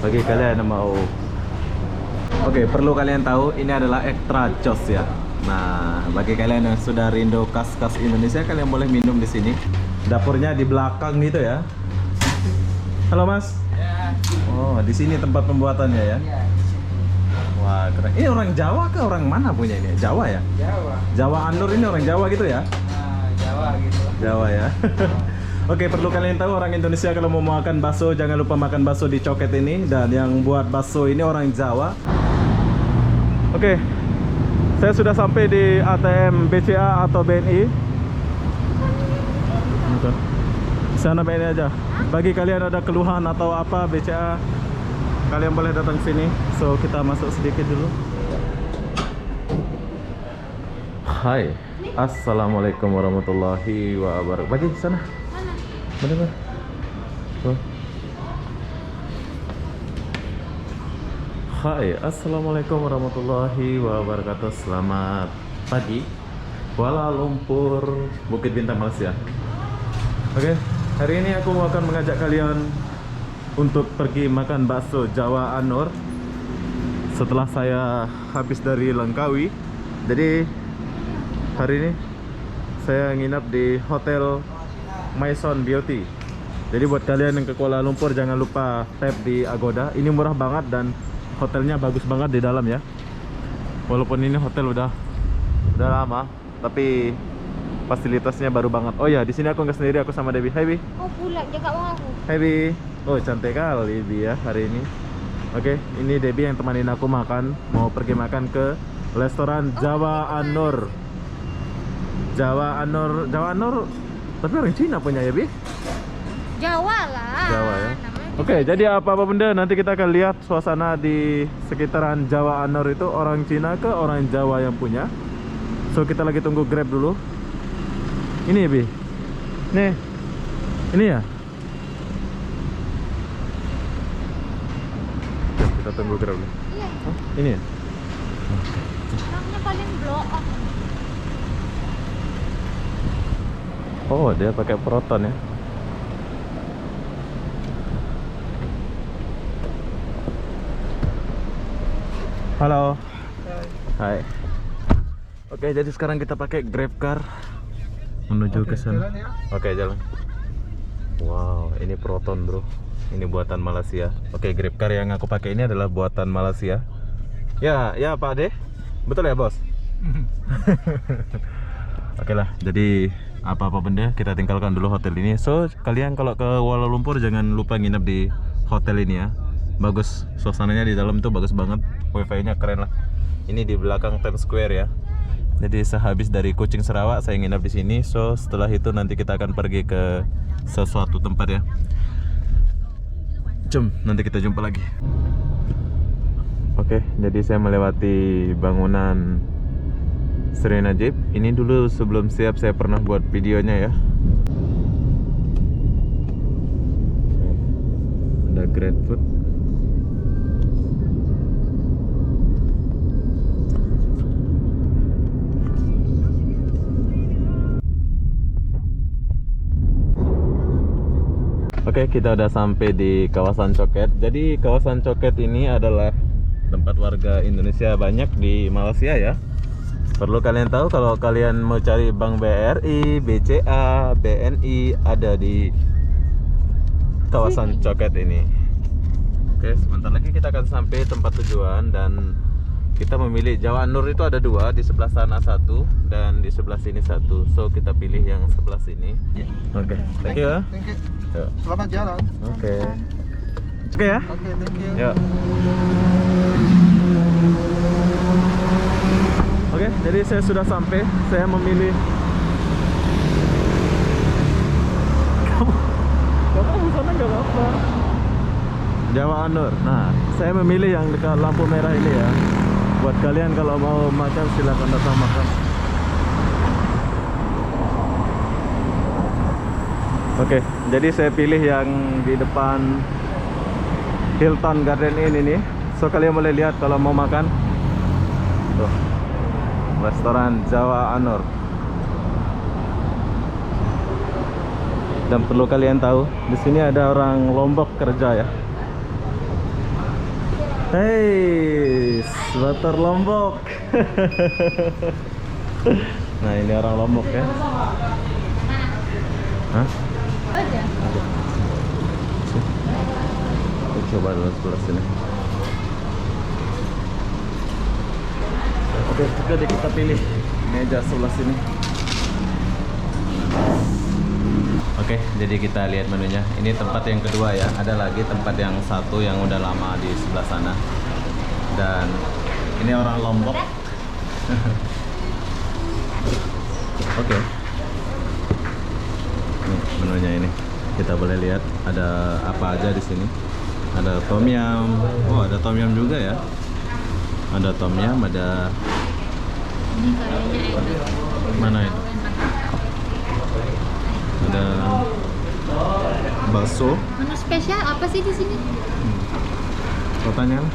bagi kalian yang mau. Oke, perlu kalian tahu ini adalah extra jos ya. Nah, bagi kalian yang sudah rindu khas-khas Indonesia, kalian boleh minum di sini. Dapurnya di belakang gitu ya. Halo Mas. Ya. Oh, di sini tempat pembuatannya ya. Iya. Wah, keren. Ini orang Jawa ke orang mana punya ini? Jawa ya? Jawa. Jawa Anur ini orang Jawa gitu ya? Nah, Jawa gitu. Jawa ya. Oke, perlu kalian tahu orang Indonesia kalau mau makan bakso jangan lupa makan bakso di Coket ini, dan yang buat bakso ini orang Jawa. Oke. Saya sudah sampai di ATM BCA atau BNI. Sana BNI aja. Bagi kalian ada keluhan atau apa BCA, kalian boleh datang sini. So kita masuk sedikit dulu. Hai, assalamualaikum warahmatullahi wabarakatuh. Bagi sana. Mana? Oh. Hai, assalamualaikum warahmatullahi wabarakatuh. Selamat pagi, Kuala Lumpur, Bukit Bintang, Malaysia. Oke, hari ini aku akan mengajak kalian untuk pergi makan bakso Jawa Anur setelah saya habis dari Langkawi. Jadi hari ini saya nginap di Hotel Maison Beauty. Jadi buat kalian yang ke Kuala Lumpur jangan lupa tap di Agoda. Ini murah banget dan hotelnya bagus banget di dalam ya. Walaupun ini hotel udah lama, tapi fasilitasnya baru banget. Oh ya, di sini aku nggak sendiri, aku sama Debbie. Hai Bi. Oh pula jaga uang aku. Hai Bi. Oh cantik kali Bi ya hari ini. Oke, ini Debbie yang temanin aku makan. Mau pergi makan ke restoran Jawa Anur. Jawa Anur. Tapi orang Cina punya ya Bi? Jawa lah. Jawa ya. Namanya Oke, jadi apa-apa benda nanti kita akan lihat suasana di sekitaran Jawa Anur itu orang Cina ke orang Jawa yang punya. So kita lagi tunggu Grab dulu. Ini ya Bi? Nih. Ini ya? Oke, kita tunggu Grab dulu. Iya. Oh, ini ya? Orangnya paling blow up. Oh, dia pakai Proton ya. Halo. Hai. Oke, jadi sekarang kita pakai Grab Car menuju ke sana. Jalan ya. Oke, jalan. Wow, ini Proton, Bro. Ini buatan Malaysia. Oke, Grab Car yang aku pakai ini adalah buatan Malaysia. Ya, Pak De. Betul ya, Bos? Oke lah, jadi apa-apa benda kita tinggalkan dulu hotel ini. So, kalian kalau ke Kuala Lumpur jangan lupa nginep di hotel ini ya. Bagus, suasananya di dalam tuh bagus banget. Wifi-nya keren lah. Ini di belakang Times Square ya. Jadi sehabis dari Kuching Sarawak saya nginap di sini. So, setelah itu nanti kita akan pergi ke sesuatu tempat ya. Jom, nanti kita jumpa lagi. Oke, jadi saya melewati bangunan Seri Najib. Ini dulu sebelum siap saya pernah buat videonya ya. Ada Great Food. Oke, kita udah sampai di kawasan Coket. Jadi kawasan Coket ini adalah tempat warga Indonesia banyak di Malaysia ya. Perlu kalian tahu kalau kalian mau cari Bank BRI, BCA, BNI ada di kawasan Coket ini. Oke, sebentar lagi kita akan sampai tempat tujuan dan kita memilih Jawa Anur itu ada dua, di sebelah sana satu dan di sebelah sini satu. So kita pilih yang sebelah sini. Oke, thank you ya. Thank you. Yuk. Selamat jalan. Oke. Oke ya. Oke, thank you. Yuk. Oke, jadi saya sudah sampai. Saya memilih. Kamu sana nggak apa-apa. Jawa Anur. Nah, saya memilih yang dekat lampu merah ini ya. Buat kalian kalau mau makan silakan datang makan. Oke, jadi saya pilih yang di depan Hilton Garden Inn ini. So kalian boleh lihat kalau mau makan. Tuh. Restoran Jawa Anur. Dan perlu kalian tahu, di sini ada orang Lombok kerja ya. Hei, Batur Lombok. Nah, ini orang Lombok ya. Hah? Aja. Ada. Kita coba dulu sebelah sini. Oke, jadi kita pilih meja sebelah sini. Oke, jadi kita lihat menunya. Ini tempat yang kedua ya. Ada lagi tempat yang satu yang udah lama di sebelah sana. Dan ini orang Lombok. Oke. Nih, menunya ini. Kita boleh lihat ada apa aja di sini. Ada tom yum. Oh, ada tom yum juga ya. Ada tom yum, ada Ini kayaknya enak. mana itu? Ada bakso. Menu spesial apa sih di sini? Kau tanya lah.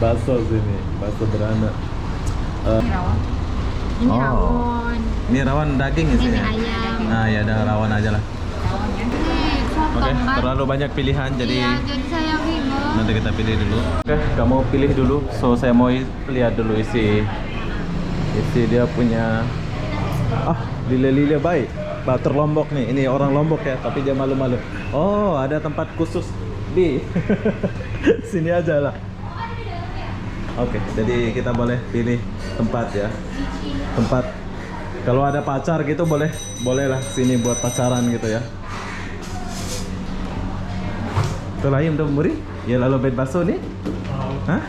Bakso sini, bakso beranak. Ini rawon. Ini Oh. rawon. Ini rawan daging Ini isinya. ayam. Nah, ya ada rawan aja lah. Ini sotong Oke, kan? terlalu banyak pilihan jadi Iya, jadi saya bingung. nanti kita pilih dulu. Oke, kamu pilih dulu. So saya mau lihat dulu isi dia punya. Ah, lile-lile baik. Batur Lombok nih. Ini orang Lombok ya, tapi dia malu-malu. Oh, ada tempat khusus di sini aja lah. Oke, jadi kita boleh pilih tempat ya. Tempat kalau ada pacar gitu bolehlah sini buat pacaran gitu ya. Tulayim tuh muri? Ya lalu bed baso nih? Hah?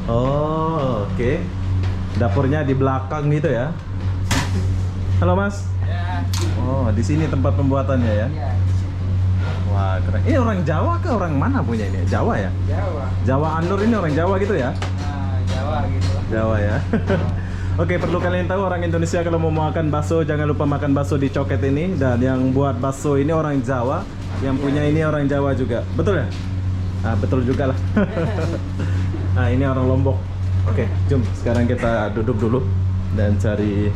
Oh, oke. Dapurnya di belakang gitu ya. Halo Mas. Oh, di sini tempat pembuatannya ya. Wah, keren. Ini orang Jawa ke orang mana punya ini? Jawa ya? Jawa. Jawa Anur ini orang Jawa gitu ya? Nah, Jawa gitu. Jawa ya. Oke, perlu kalian tahu orang Indonesia kalau mau makan bakso jangan lupa makan bakso di Coket ini, dan yang buat bakso ini orang Jawa, yang punya ini orang Jawa juga. Betul ya? Ah, betul juga lah. Nah, ini orang Lombok. Oke, jom sekarang kita duduk dulu dan cari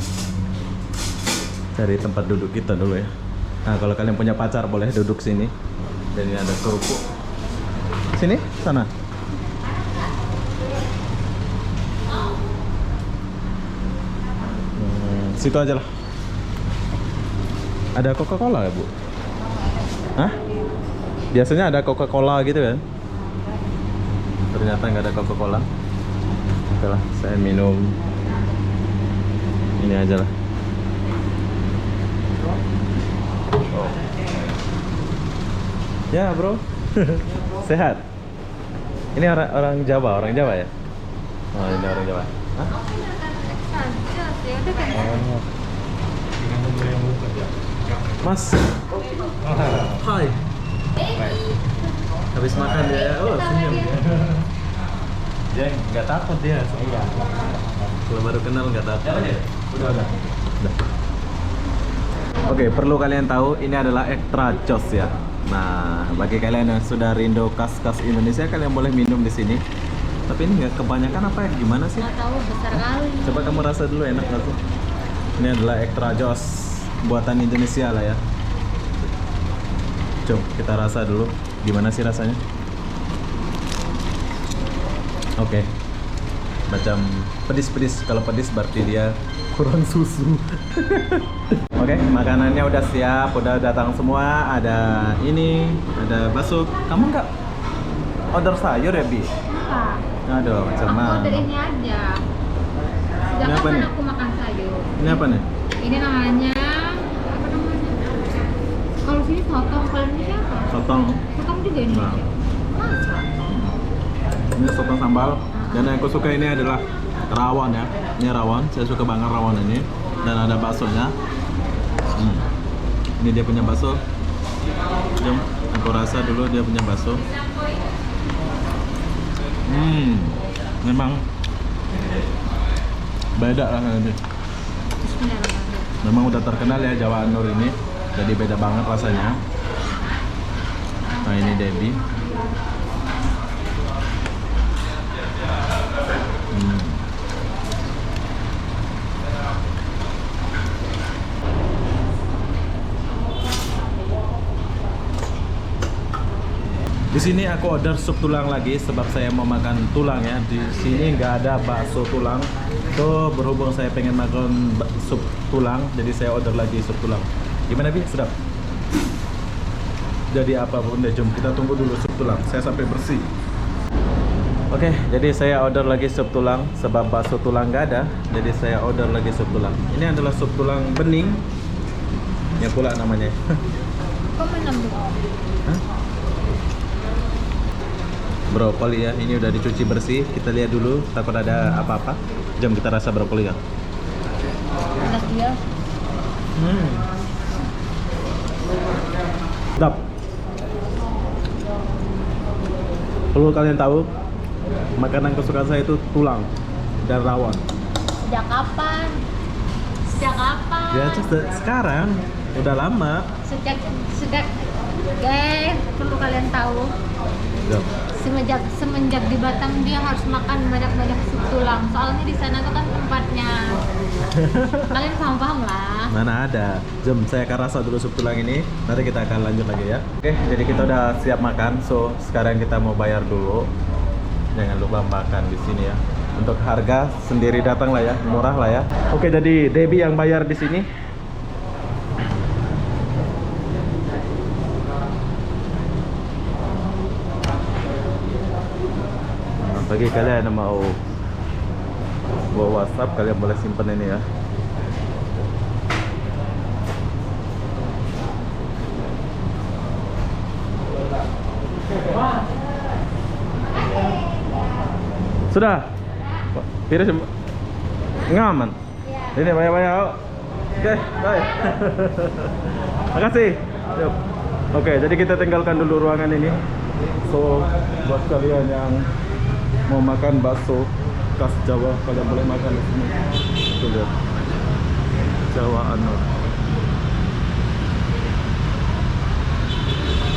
tempat duduk kita dulu ya. Nah, kalau kalian punya pacar boleh duduk sini. Dan ini ada kerupuk. Sini, sana. Situ aja lah. Ada Coca-Cola ya, Bu? Hah? Biasanya ada Coca-Cola gitu kan? Ternyata nggak ada Coca-Cola. Oke lah, saya minum ini aja lah. Oh. Ya, Bro. Sehat. Ini orang Jawa ya? Oh, ini orang Jawa. Hah? Saja sih, udah kan. Oh. Mas. Hai. Habis makan dia. Oh, senyum. Dia nggak takut dia. Iya. Kalau baru kenal nggak takut. Udah. Oke, perlu kalian tahu ini adalah extra jos ya. Nah, bagi kalian yang sudah rindu khas-khas Indonesia, kalian boleh minum di sini. Tapi ini nggak kebanyakan apa ya? Gimana sih? Nggak tahu besar kali. Coba kamu rasa dulu, enak nggak sih? Ini adalah extra jos buatan Indonesia lah ya. Coba kita rasa dulu, gimana sih rasanya? Oke, macam pedis-pedis. Kalau pedis berarti dia kurang susu. Oke, makanannya udah siap, udah datang semua. Ada ini, ada bakso. Kamu nggak order sayur ya, Bi? Apa? Aduh, macam Aku mana? order ini aja. Sejak Ini apa kapan nih? aku makan sayur? Ini apa nih? Ini namanya apa namanya? Kalau sini sotong, kalau ini apa? Sotong. Sotong juga ini. Nah. Masa? Ini sotong sambal. Dan yang aku suka ini adalah rawon ya. Ini rawon, saya suka banget rawon ini. Dan ada baksonya. Ini dia punya bakso. Jom, aku rasa dulu dia punya bakso. Memang beda lah ini. Bismillahirrahmanirrahim. Memang udah terkenal ya Jawa Anur ini. Jadi beda banget rasanya. Nah, ini Debbie. Di sini aku order sup tulang lagi sebab saya mau makan tulang ya. Di sini nggak ada bakso tulang. Tuh berhubung saya pengen makan sup tulang, jadi saya order lagi sup tulang. Gimana Bi? Sedap? Jadi apapun deh, jom kita tunggu dulu sup tulang. Saya sampai bersih. Oke, jadi saya order lagi sup tulang sebab bakso tulang nggak ada. Jadi saya order lagi sup tulang. Ini adalah sup tulang bening. Ya pula namanya. Kok menambah? Hah? Brokoli ya, ini udah dicuci bersih. Kita lihat dulu, takut ada apa-apa. Jom kita rasa brokoli ya. Enak dia. Sedap. Perlu kalian tahu, makanan kesukaan saya itu tulang dan rawon. Sejak kapan? Sejak kapan? Ya sekarang, udah lama. Sejak guys, perlu kalian tahu. Jom. Semenjak di Batam dia harus makan banyak-banyak sup tulang. Soalnya di sana tuh kan tempatnya. Kalian paham-paham lah. Mana ada. Jom saya akan rasa dulu sup tulang ini. Nanti kita akan lanjut lagi ya. Oke, jadi kita udah siap makan. So, sekarang kita mau bayar dulu. Jangan lupa makan di sini ya. Untuk harga sendiri datang lah ya, murah lah ya. Oke, jadi Debbie yang bayar di sini. Bagi kalian yang mau bawa WhatsApp, kalian boleh simpan ini ya. Sudah? Piris ngaman? Ini banyak-banyak. Oke, bye. Makasih. Yuk. Oke, jadi kita tinggalkan dulu ruangan ini. So, buat kalian yang mau makan bakso khas Jawa, kalian boleh makan di sini. Tuh lihat, Jawa Anur.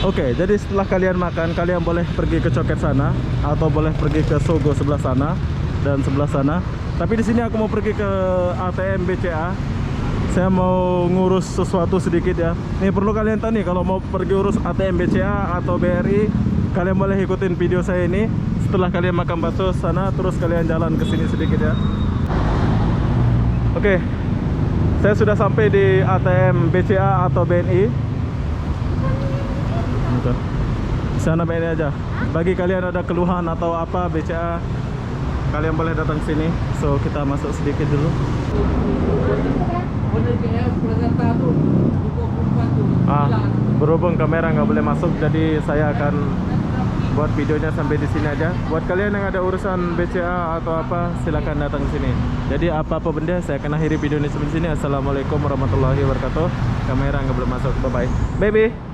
Oke, jadi setelah kalian makan, kalian boleh pergi ke Coket sana atau boleh pergi ke Sogo sebelah sana dan sebelah sana. Tapi di sini aku mau pergi ke ATM BCA. Saya mau ngurus sesuatu sedikit ya. Nih perlu kalian tahu nih, kalau mau pergi urus ATM BCA atau BRI, kalian boleh ikutin video saya ini. Setelah kalian makan bakso sana, terus kalian jalan ke sini sedikit ya. Oke, saya sudah sampai di ATM BCA atau BNI. Sana BNI aja. Bagi kalian ada keluhan atau apa BCA, kalian boleh datang sini. So kita masuk sedikit dulu. Berhubung kamera nggak boleh masuk, jadi saya akan buat videonya sampai di sini aja. Buat kalian yang ada urusan BCA atau apa, silakan datang sini. Jadi apa-apa benda saya akan akhiri video ini sampai sini. Assalamualaikum warahmatullahi wabarakatuh. Kamera nggak boleh masuk. Bye bye. Baby.